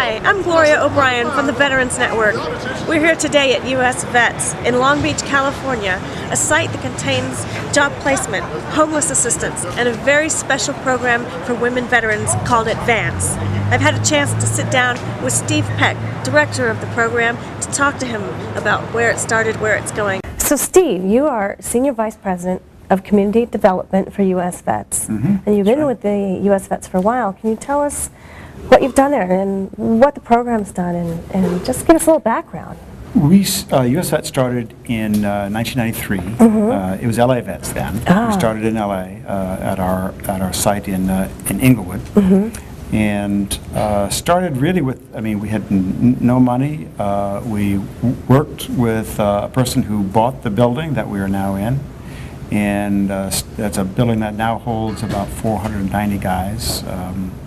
Hi, I'm Gloria O'Brien from the Veterans Network. We're here today at U.S. Vets in Long Beach, California, a site that contains job placement, homeless assistance, and a very special program for women veterans called Advance. I've had a chance to sit down with Steve Peck, director of the program, to talk to him about where it started, where it's going. So Steve, you are Senior Vice President of Community Development for U.S. Vets, and you've been with the U.S. Vets for a while. Can you tell us what you've done there and what the program's done, and just give us a little background? U.S. Vets started in 1993. It was LA Vets then. We started in LA at our site in Inglewood, and started really with, we had no money. We worked with a person who bought the building that we are now in, and that's a building that now holds about 490 guys.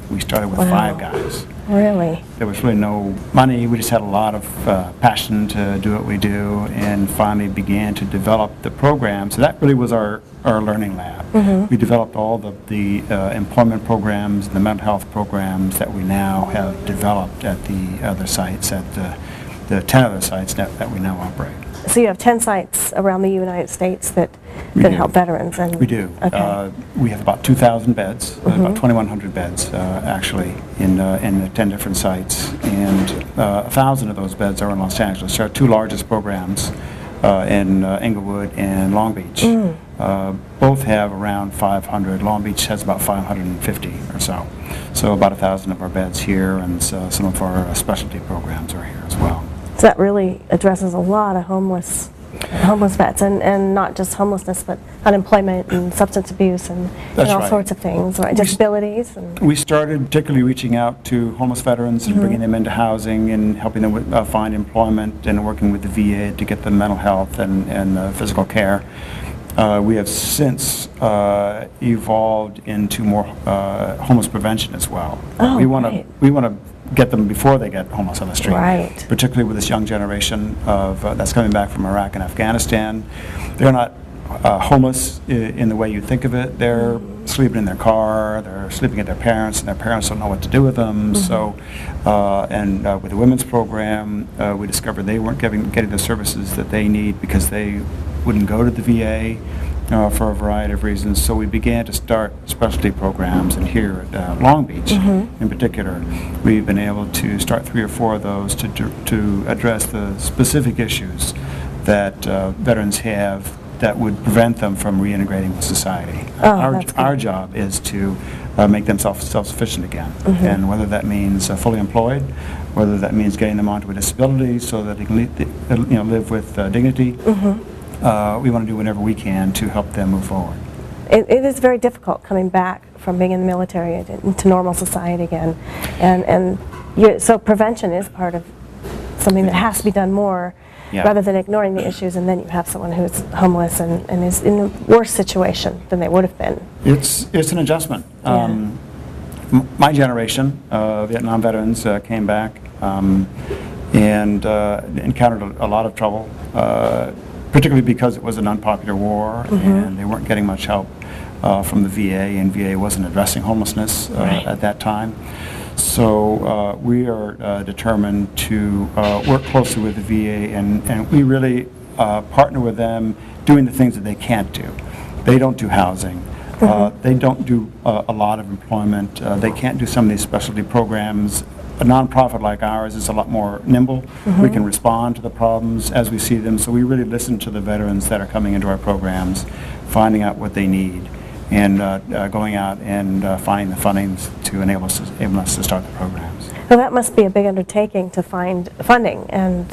We started with 5 guys. Really? There was really no money. We just had a lot of passion to do what we do, and finally began to develop the program. So that really was our learning lab. We developed all the employment programs, the mental health programs that we now have developed at the other sites, at the 10 other sites that we now operate. So you have 10 sites around the United States that help veterans. And we do. Okay. We have about 2,000 beds, about 2,100 beds actually in the 10 different sites, and 1,000 of those beds are in Los Angeles. Our 2 largest programs in Inglewood and Long Beach. Both have around 500. Long Beach has about 550 or so. So about 1,000 of our beds here, and some of our specialty programs are here as well. So that really addresses a lot of homeless vets, and not just homelessness, but unemployment and substance abuse and all sorts of things, right? Disabilities. We started particularly reaching out to homeless veterans and bringing them into housing and helping them with, find employment, and working with the VA to get them mental health and physical care. We have since evolved into more homeless prevention as well. We want to get them before they get homeless on the street, particularly with this young generation of that's coming back from Iraq and Afghanistan. They're not homeless in the way you think of it. They're sleeping in their car, they're sleeping at their parents, and their parents don't know what to do with them. So, with the women's program, we discovered they weren't getting the services that they need because they wouldn't go to the VA for a variety of reasons. So we began to start specialty programs, and here at Long Beach in particular, we've been able to start 3 or 4 of those to address the specific issues that veterans have that would prevent them from reintegrating with society. Our job is to make them self-sufficient again, and whether that means fully employed, whether that means getting them onto a disability so that they can live with dignity. We want to do whatever we can to help them move forward. It is very difficult coming back from being in the military into normal society again, and so prevention is part of something that has to be done more, rather than ignoring the issues, and then you have someone who's homeless and is in a worse situation than they would have been. It's an adjustment. My generation, Vietnam veterans, came back and encountered a lot of trouble, particularly because it was an unpopular war, and they weren't getting much help from the VA, and VA wasn't addressing homelessness at that time. So we are determined to work closely with the VA, and we really partner with them doing the things that they can't do. They don't do housing. They don't do a lot of employment. They can't do some of these specialty programs. A nonprofit like ours is a lot more nimble. We can respond to the problems as we see them. So we really listen to the veterans that are coming into our programs, finding out what they need, and going out and finding the fundings to enable us to start the programs. Well, that must be a big undertaking to find funding and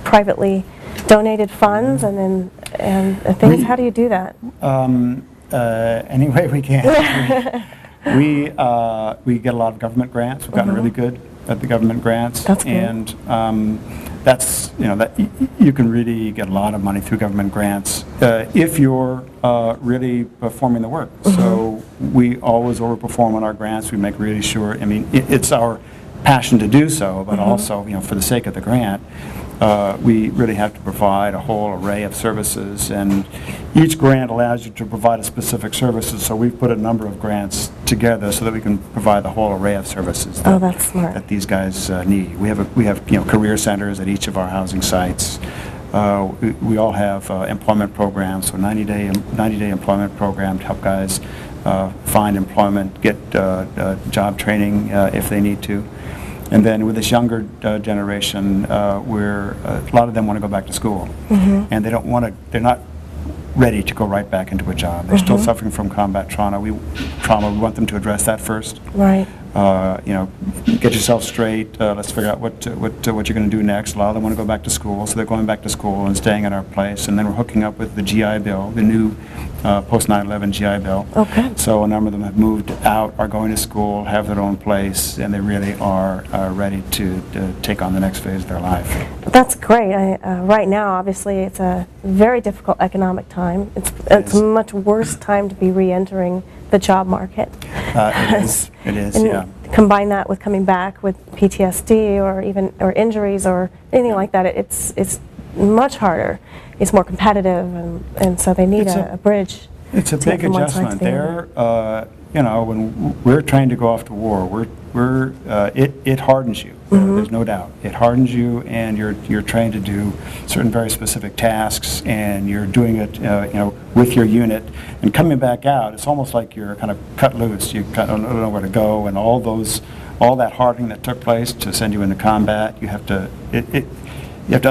privately donated funds and things. How do you do that? Any way we can. We get a lot of government grants. We've gotten really good at the government grants. That's good. And that's, that you can really get a lot of money through government grants if you're really performing the work. So we always overperform on our grants. We make really sure, it's our passion to do so, but also, for the sake of the grant, we really have to provide a whole array of services, and each grant allows you to provide a specific services, so we've put a number of grants together so that we can provide the whole array of services that's smart. that these guys need. We have career centers at each of our housing sites. We all have employment programs, so 90-day employment program to help guys find employment, get job training if they need to. And then with this younger generation, where a lot of them want to go back to school, and they don't want to. They're not ready to go right back into a job. They're still suffering from combat trauma. We want them to address that first. Right. Get yourself straight. Let's figure out what you're going to do next. A lot of them want to go back to school, so they're going back to school and staying at our place. And then we're hooking up with the GI Bill, the new post 9/11 GI Bill. Okay. So a number of them have moved out, are going to school, have their own place, and they really are ready to take on the next phase of their life. That's great. Right now, obviously, it's a very difficult economic time. It's a much worse time to be re-entering the job market. It is, yeah. Combine that with coming back with PTSD or injuries or anything like that, it's much harder. It's more competitive, and so they need a bridge. It's a big adjustment. When we're trying to go off to war, it hardens you. There's no doubt. It hardens you, and you're trying to do certain very specific tasks, and you're doing it, with your unit. And coming back out, it's almost like you're kind of cut loose. You kind of don't know where to go, and all that hardening that took place to send you into combat, you have to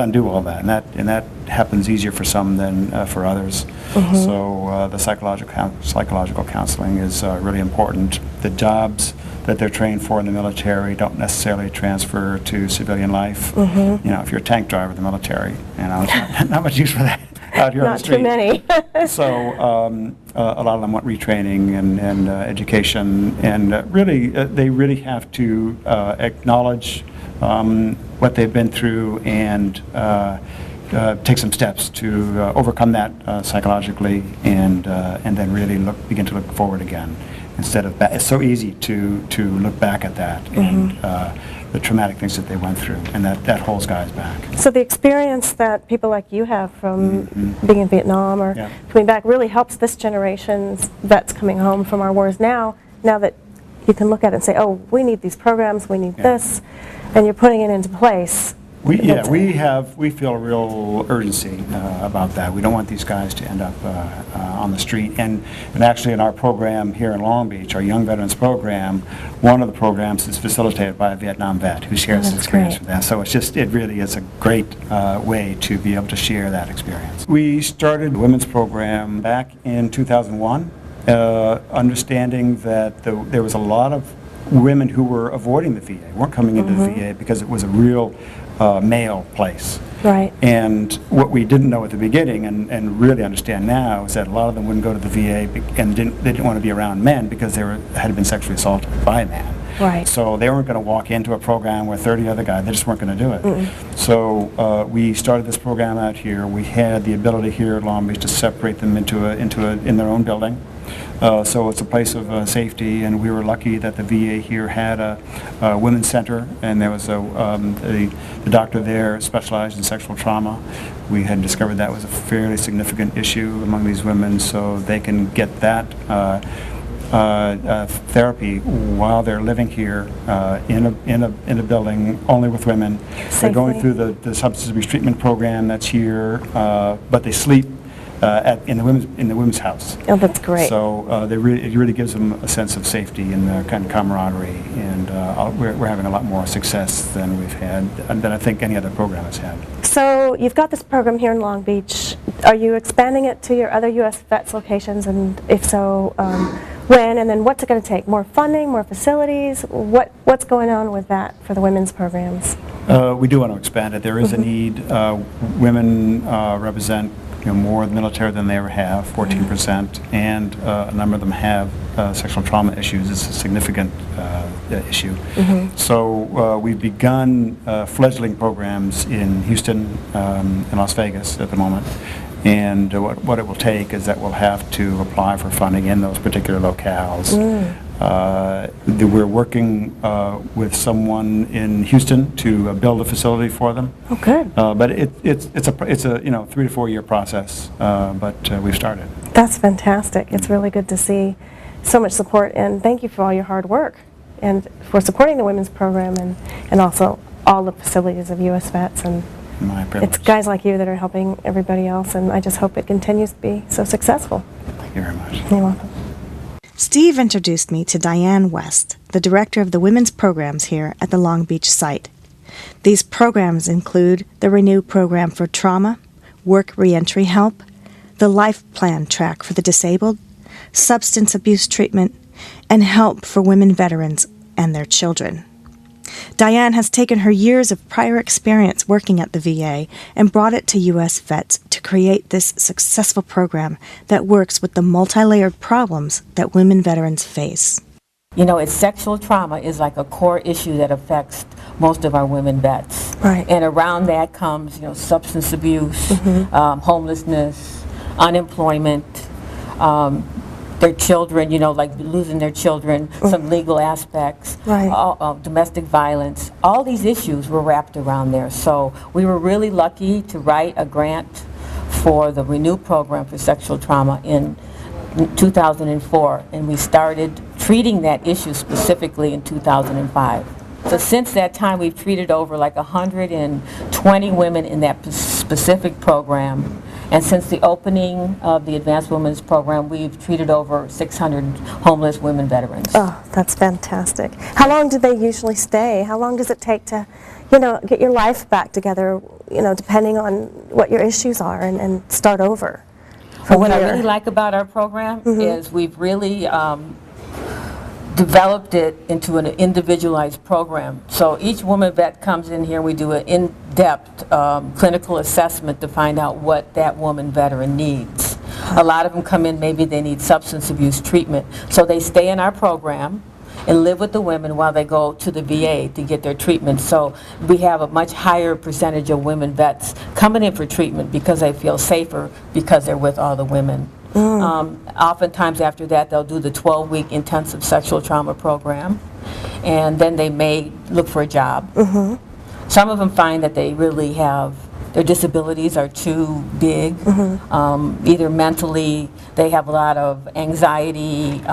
undo all that, and that happens easier for some than for others. So the psychological counseling is really important. The jobs that they're trained for in the military don't necessarily transfer to civilian life. If you're a tank driver in the military, not much use for that out here on the street. Not too many. So a lot of them want retraining and education, and they really have to acknowledge what they've been through and take some steps to overcome that psychologically, and then really begin to look forward again instead of it's so easy to look back at that and the traumatic things that they went through, and that holds guys back. So the experience that people like you have from being in Vietnam or coming back really helps this generation's vets coming home from our wars now that you can look at it and say, oh, we need these programs, we need this, and you're putting it into place. We feel a real urgency about that. We don't want these guys to end up on the street. And actually in our program here in Long Beach, our Young Veterans Program, one of the programs is facilitated by a Vietnam vet who shares his experience with them. So it really is a great way to be able to share that experience. We started the women's program back in 2001, understanding that there was a lot of women who were avoiding the VA, weren't coming into the VA because it was a real male place. Right. And what we didn't know at the beginning and really understand now is that a lot of them wouldn't go to the VA and they didn't want to be around men because they had been sexually assaulted by a man. Right. So they weren't going to walk into a program with 30 other guys. They just weren't going to do it. So we started this program out here. We had the ability here at Long Beach to separate them in their own building. So it's a place of safety, and we were lucky that the VA here had a women's center, and there was the doctor there specialized in sexual trauma. We had discovered that was a fairly significant issue among these women, so they can get that therapy while they're living here in a building only with women. Safely. They're going through the substance abuse treatment program that's here, but they sleep in the women's house. Oh, that's great. So it really gives them a sense of safety and kind of camaraderie, and we're having a lot more success than we've had, and than I think any other program has had. So you've got this program here in Long Beach. Are you expanding it to your other U.S. Vets locations, and if so, when, and then what's it going to take? More funding, more facilities? What's going on with that for the women's programs? We do want to expand it. There is a need. Women represent more of the military than they ever have, 14%, and a number of them have sexual trauma issues. It's a significant issue. So we've begun fledgling programs in Houston and Las Vegas at the moment. And what it will take is that we'll have to apply for funding in those particular locales. We're working with someone in Houston to build a facility for them. Oh, good. But it's a 3 to 4 year process. But we've started. That's fantastic. It's really good to see so much support, and thank you for all your hard work and for supporting the women's program and also all the facilities of U.S. Vets. And My privilege. it's guys like you that are helping everybody else, and I just hope it continues to be so successful. Thank you very much. You're welcome. Steve introduced me to Diane West, the director of the women's programs here at the Long Beach site. These programs include the Renew program for trauma, work reentry help, the Life Plan track for the disabled, substance abuse treatment, and help for women veterans and their children. Diane has taken her years of prior experience working at the VA and brought it to U.S. Vets to create this successful program that works with the multi-layered problems that women veterans face. You know, sexual trauma is like a core issue that affects most of our women vets. Right. And around that comes, substance abuse, homelessness, unemployment, their children, like losing their children, some legal aspects, Right. Domestic violence. All these issues were wrapped around there. So we were really lucky to write a grant for the Renew program for sexual trauma in 2004, and we started treating that issue specifically in 2005. So since that time, we've treated over like 120 women in that specific program. And since the opening of the Advanced Women's Program, we've treated over 600 homeless women veterans. Oh, that's fantastic. How long do they usually stay? How long does it take to, get your life back together, depending on what your issues are, and start over? Well, what I really like about our program is we've really developed it into an individualized program. So each woman vet comes in here and we do an in-depth clinical assessment to find out what that woman veteran needs. A lot of them come in, maybe they need substance abuse treatment. So they stay in our program and live with the women while they go to the VA to get their treatment. So we have a much higher percentage of women vets coming in for treatment because they feel safer because they're with all the women. Oftentimes after that, they'll do the 12-week intensive sexual trauma program, and then they may look for a job. Some of them find that they really have, their disabilities are too big. Either mentally, they have a lot of anxiety,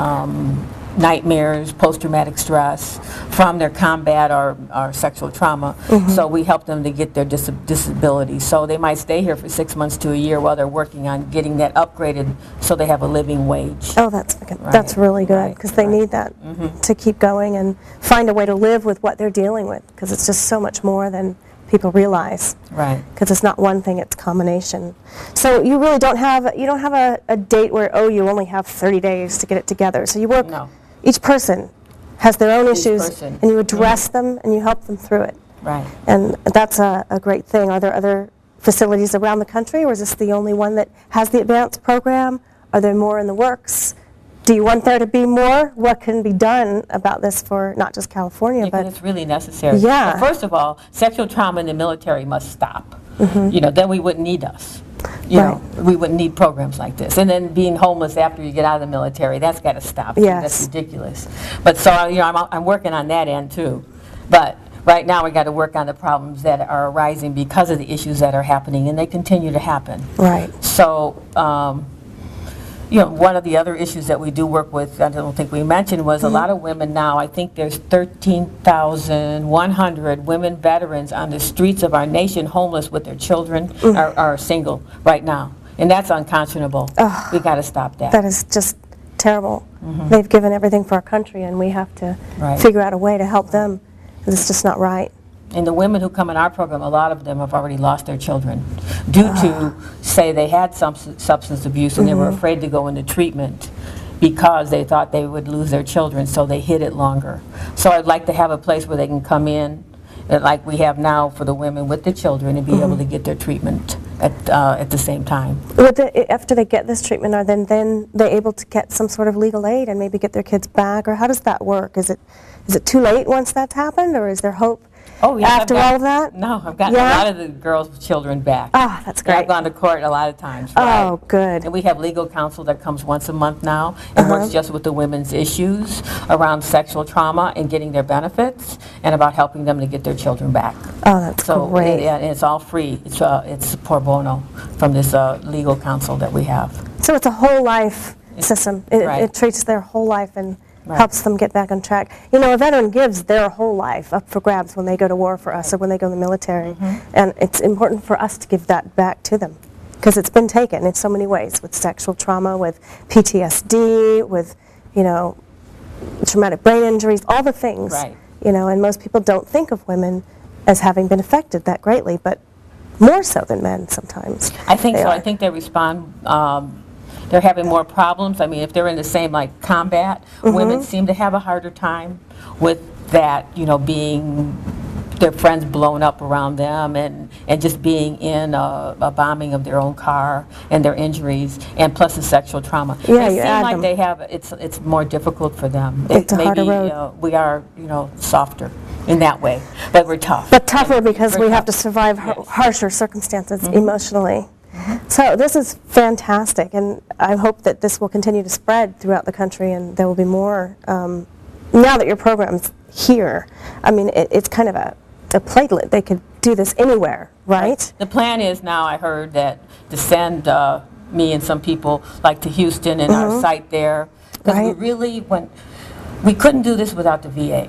nightmares, post-traumatic stress from their combat or sexual trauma. So we help them to get their disability. So they might stay here for 6 months to a year while they're working on getting that upgraded so they have a living wage. Oh, that's really good, because they need that to keep going and find a way to live with what they're dealing with, because it's just so much more than people realize. Right. Because it's not one thing, it's a combination. So you really don't have a date where, you only have 30 days to get it together. So you work. No. Each person has their own issues, person. and you address them and you help them through it. Right. And that's a great thing. Are there other facilities around the country, or is this the only one that has the advanced program? Are there more in the works? Do you want there to be more? What can be done about this for not just California, but it's really necessary. Yeah. Well, first of all, sexual trauma in the military must stop. Then we wouldn't need us. We wouldn't need programs like this. And then being homeless after you get out of the military, that's got to stop. Yes. That's ridiculous. But so, I'm working on that end too. But right now we got to work on the problems that are arising because of the issues that are happening, and they continue to happen. Right. So, one of the other issues that we do work with, I don't think we mentioned, was a lot of women now. I think there's 13,100 women veterans on the streets of our nation, homeless with their children, are single right now. And that's unconscionable. We got to stop that. That is just terrible. They've given everything for our country, and we have to Right. figure out a way to help them. It's just not right. And the women who come in our program, a lot of them have already lost their children due to, say, they had some substance abuse and they were afraid to go into treatment because they thought they would lose their children, so they hid it longer. So I'd like to have a place where they can come in, like we have now for the women with the children, and be able to get their treatment at the same time. After they get this treatment, are then they able to get some sort of legal aid and maybe get their kids back, or how does that work? Is it too late once that's happened, or is there hope Oh, yes, after all of that? No, I've gotten Yeah? a lot of the girls' children back. Oh, that's Yeah, I've great. gone to court a lot of times. Oh, right. good. And we have legal counsel that comes once a month now and works just with the women's issues around sexual trauma and getting their benefits and about helping them to get their children back. Oh, that's So, great. yeah, and it's all free. It's pro bono from this legal counsel that we have. So it's a whole life system. Right. It treats their whole life and Right. helps them get back on track. You know, a veteran gives their whole life up for grabs when they go to war for us or when they go in the military. And it's important for us to give that back to them because it's been taken in so many ways with sexual trauma, with PTSD, with, you know, traumatic brain injuries, all the things. Right. You know, and most people don't think of women as having been affected that greatly, but more so than men sometimes. I think they so. are. I think they respond. They're having more problems. I mean, if they're in the same like combat, women seem to have a harder time with that. You know, being their friends blown up around them and just being in a bombing of their own car and their injuries and plus the sexual trauma. Yeah, they you seem add like them. they have it's more difficult for them. It's a harder road. We are softer in that way, but we're tough. But tougher because We're we have to tough. survive harsher circumstances emotionally. So this is fantastic, and I hope that this will continue to spread throughout the country, and there will be more. Now that your program's here, I mean, it's kind of a platelet. They could do this anywhere, right? The plan is now, I heard, that to send me and some people like to Houston and our site there, because we Right. really we couldn't do this without the VA.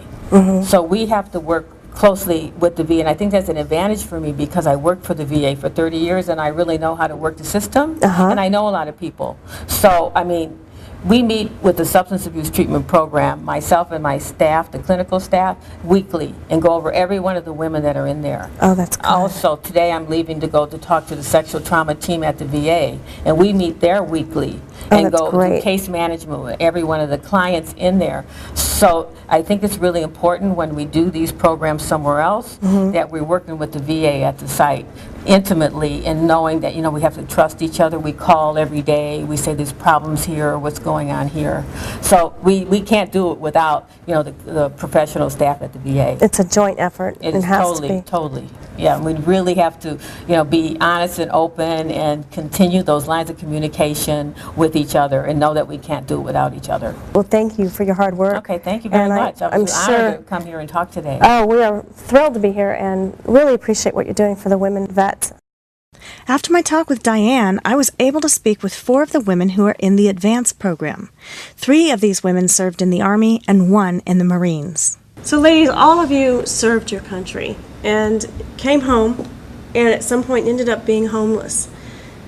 So we have to work closely with the VA, and I think that's an advantage for me because I worked for the VA for 30 years and I really know how to work the system, and I know a lot of people. So, I mean, we meet with the substance abuse treatment program, myself and my staff, the clinical staff, weekly, and go over every one of the women that are in there. Oh, that's good. Also, today I'm leaving to go to talk to the sexual trauma team at the VA, and we meet there weekly and that's go great. do case management with every one of the clients in there. So I think it's really important when we do these programs somewhere else that we're working with the VA at the site intimately and knowing that, we have to trust each other. We call every day. We say there's problems here or what's going on here. So we can't do it without, the professional staff at the VA. It's a joint effort. It It is has to be. totally. Yeah, we really have to, be honest and open and continue those lines of communication with each other and know that we can't do it without each other. Well, thank you for your hard work. Okay, thank you very And much. I I'm was sure. honored to come here and talk today. Oh, we are thrilled to be here and really appreciate what you're doing for the women vets. After my talk with Diane, I was able to speak with 4 of the women who are in the advanced program. 3 of these women served in the Army and 1 in the Marines. So ladies, all of you served your country and came home and at some point ended up being homeless.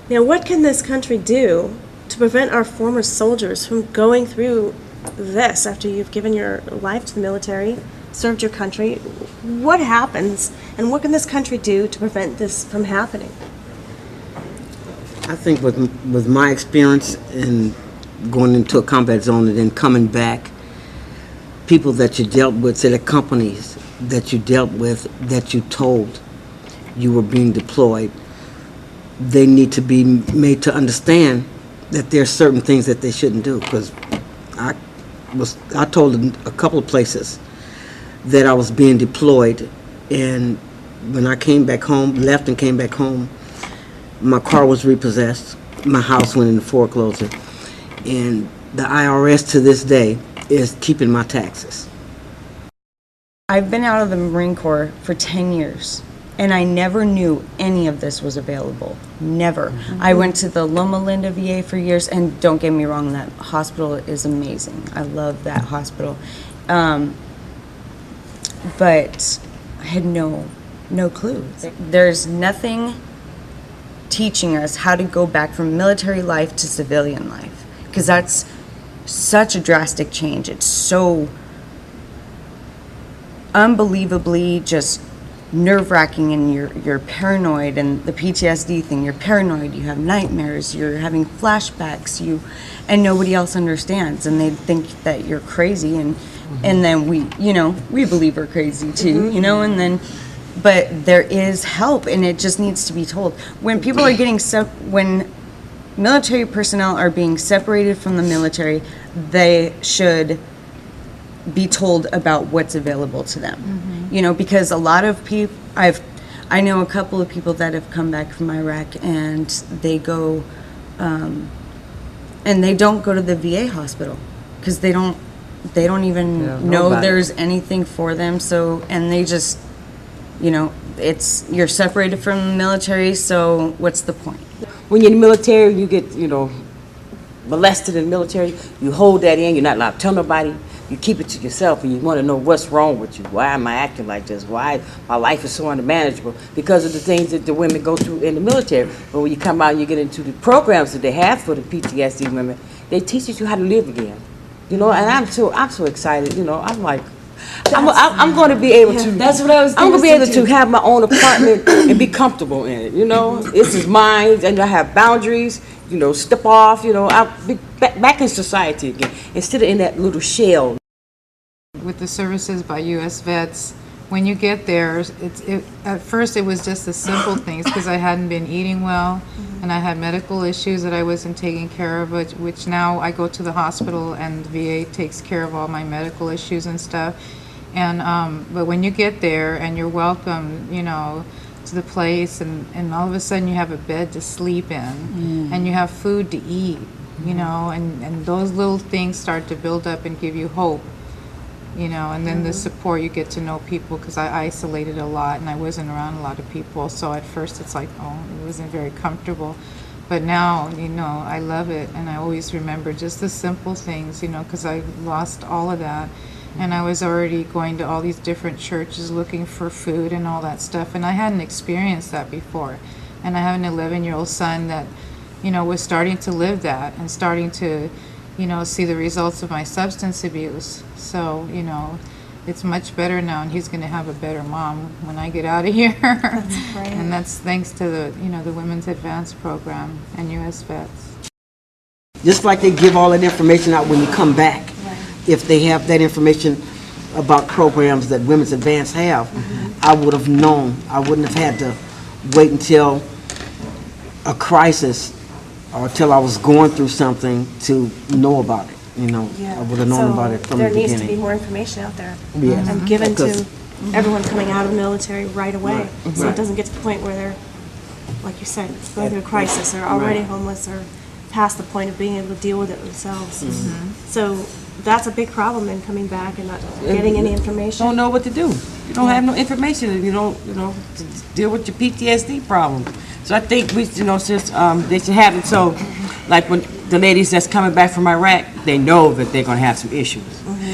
Now, what can this country do to prevent our former soldiers from going through this after you've given your life to the military, served your country? What happens and what can this country do to prevent this from happening? I think with my experience in going into a combat zone and then coming back, people that you dealt with, say the companies that you dealt with, that you told you were being deployed, they need to be made to understand that there are certain things that they shouldn't do. Because I told them a couple of places that I was being deployed, and when I came back home, left and came back home, my car was repossessed, my house went into foreclosure, and the IRS to this day is keeping my taxes. I've been out of the Marine Corps for 10 years, and I never knew any of this was available. Never. I went to the Loma Linda VA for years, and don't get me wrong, that hospital is amazing. I love that hospital. But I had no clue. There's nothing teaching us how to go back from military life to civilian life, because that's such a drastic change. It's so unbelievably just nerve-wracking, and you're paranoid, and the PTSD thing, you're paranoid, you have nightmares, you're having flashbacks, and nobody else understands, and they think that you're crazy, and then we believe we're crazy too, and then but there is help, and it just needs to be told. When people are getting when military personnel are being separated from the military, they should be told about what's available to them. You know, because a lot of people, I know a couple of people that have come back from Iraq and they go, and they don't go to the VA hospital because they don't even know nobody. there's anything for them. So, and they just, you know, you're separated from the military, so what's the point? When you're in the military, you get, molested in the military, you hold that in, you're not allowed to tell nobody, you keep it to yourself, and you want to know what's wrong with you. Why am I acting like this? Why my life is so unmanageable? Because of the things that the women go through in the military. But when you come out and you get into the programs that they have for the PTSD women, they teach you how to live again. And I'm so excited, I'm like, I'm going to be able to. That's what I was I'm going to be able thinking to have my own apartment and be comfortable in it. This is mine, and I have boundaries. Step off. I'll be back in society again instead of in that little shell. With the services by U.S. Vets, when you get there, at first it was just the simple things because I hadn't been eating well, and I had medical issues that I wasn't taking care of, which now I go to the hospital and the VA takes care of all my medical issues and stuff. And but when you get there and you're welcome, to the place, and all of a sudden you have a bed to sleep in, and you have food to eat, and those little things start to build up and give you hope. And then the support, you get to know people, because I isolated a lot and I wasn't around a lot of people. So at first it's like, it wasn't very comfortable. But now, I love it, and I always remember just the simple things, because I lost all of that. And I was already going to all these different churches looking for food and all that stuff. And I hadn't experienced that before. And I have an 11-year-old son that, was starting to live that and starting to see the results of my substance abuse. So, it's much better now, and he's going to have a better mom when I get out of here. That's great. And that's thanks to the Women's Advanced Program and U.S. Vets. Just like they give all that information out when you come back. If they have that information about programs that Women's Advance have, I would have known. I wouldn't have had to wait until a crisis or till I was going through something to know about it. I would have known about it from the there beginning. needs to be more information out there Yes. and given Because- to everyone coming out of the military right away, so Right. it doesn't get to the point where they're, like you said, going through a crisis or already homeless or past the point of being able to deal with it themselves. So that's a big problem in coming back and not getting any information. Don't know what to do. You don't have no information. You don't, to deal with your PTSD problem. So I think we, since they should have it so, like when the ladies that's coming back from Iraq, they know that they're going to have some issues,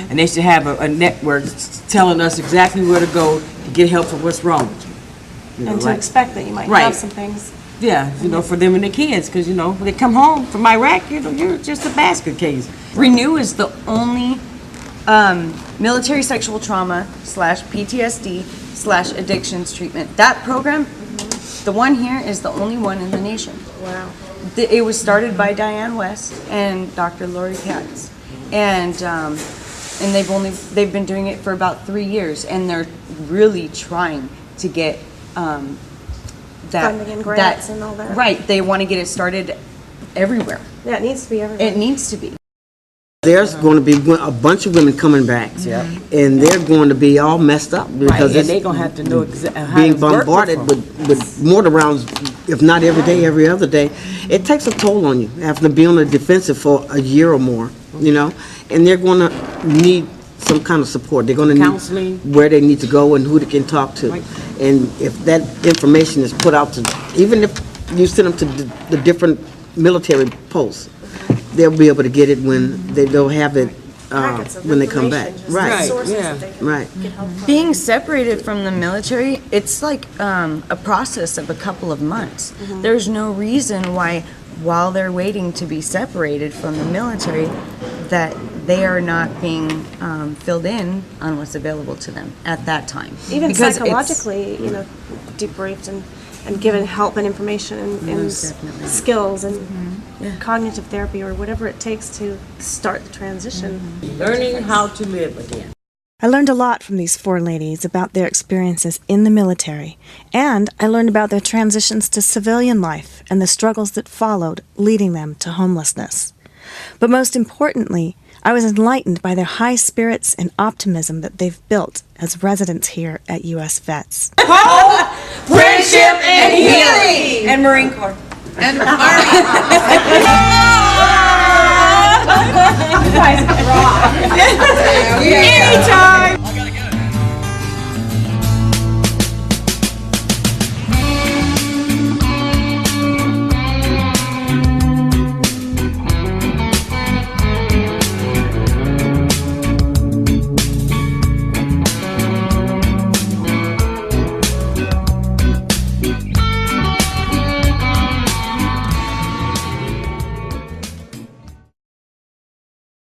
and they should have a network telling us exactly where to go to get help for what's wrong with you. And to expect that you might Right. have some things. Yeah, for them and their kids, because when they come home from Iraq, you're just a basket case. Renew is the only military sexual trauma / PTSD / addictions treatment. That program, the one here, is the only one in the nation. Wow. It was started by Diane West and Dr. Lori Katz, and they've been doing it for about 3 years, and they're really trying to get that Funding and grants and all that. Right, they want to get it started everywhere. Yeah, it needs to be everywhere. It needs to be. There's going to be a bunch of women coming back, and they're going to be all messed up because and they're going to have to know exactly how being to work bombarded with mortar rounds, if not every day, every other day. It takes a toll on you, having to be on the defensive for a year or more, and they're going to need some kind of support. They're going to need Counseling. where they need to go and who they can talk to. And if that information is put out to, even if you send them to the different military posts, they'll be able to get it when they'll have it Packets of when they come back. information, just Right, sources yeah. that they can right. get help from. Being separated from the military, it's like a process of a couple of months. There's no reason why, while they're waiting to be separated from the military, that they are not being filled in on what's available to them at that time. Even Because it's- psychologically, debriefed and given help and information and Most definitely. skills and cognitive therapy or whatever it takes to start the transition. Learning how to live again. I learned a lot from these 4 ladies about their experiences in the military, and I learned about their transitions to civilian life and the struggles that followed, leading them to homelessness. But most importantly, I was enlightened by their high spirits and optimism that they've built as residents here at U.S. Vets. Friendship and healing! And Marine Corps. And Anytime!